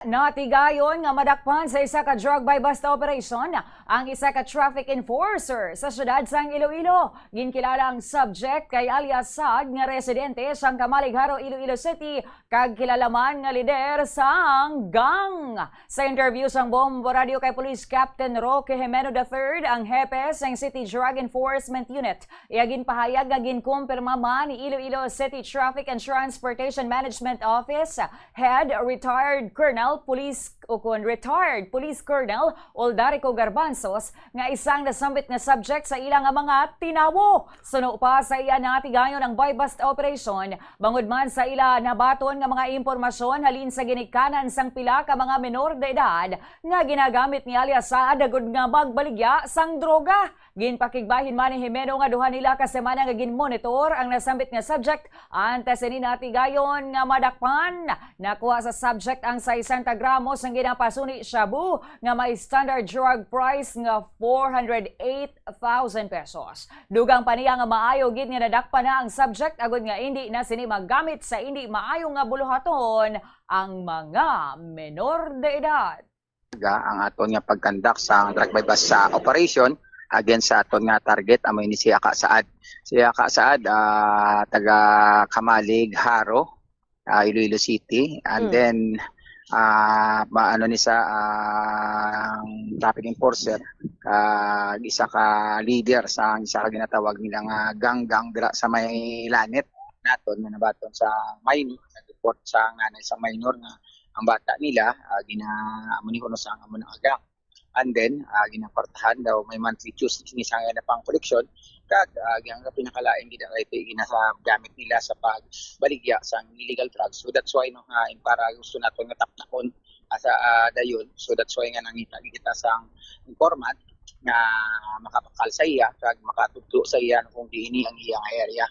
Natigayon nga madakpan sa isa ka drug buy bust operation ang isa ka traffic enforcer sa syudad sang Iloilo. Ginkilalang subject kay alias Sad nga residente sang Camaligharo, Iloilo City kag kilalaman nga lider sang gang. Sa interview sang Bombo Radio kay Police Captain Roque Jimeno III, ang hepe sang City Drug Enforcement Unit, iyagin pahayag nga ginkumpirma man ni Iloilo City Traffic and Transportation Management Office Head Retired Police Colonel Oldarico Garbanzos nga isang nasambit nga subject sa ilang nga mga tinawo. Suno pa sa iya natigayon ang buy bust operation bangod man sa ila nabaton nga mga impormasyon halin sa ginikanan sang pila ka mga menor de edad nga ginagamit ni alias sa adagod nga magbaligya sang droga. Ginpakigbahin man ni Jimeno nga duha nila ka semana nga ginmonitor ang nasambit nga subject antes ni natigayon nga madakpan. Nakuha sa subject ang 60 gramos ang ginapasuni shabu nga may standard drug price nga 408,000 pesos. Dugang pa niya nga maayo gid nga nadakpan na ang subject agud nga hindi na sini magamit sa hindi maayo nga buluhaton ang mga menor de edad. Ang aton nga pagkandak sa drug buy bust sa operation against sa aton nga target amo ni siya ka Saad. Siya ka Saad taga Camaligharo, Iloilo City, and then ano ni sa traffic enforcer, isa ka leader sa isa ka ginatawag nila nga gang dira sa may Lanet naton nga nabaton sa minor, nag-report sa nga sa minor nga ang bata nila ginaamo ni kuno sa amo ng aga. And then ginaportahan daw may monthly dues ni sa nga pang collection kag ang pinakalain gid ay ginasa gamit nila sa pagbaligya sa illegal drugs. So that's why para gusto nato nga tapnakon sa dayon. So that's why nga nangita kita sa informant na makapakal sa iya kag makatudlo sa iya kung diini ang iyang area.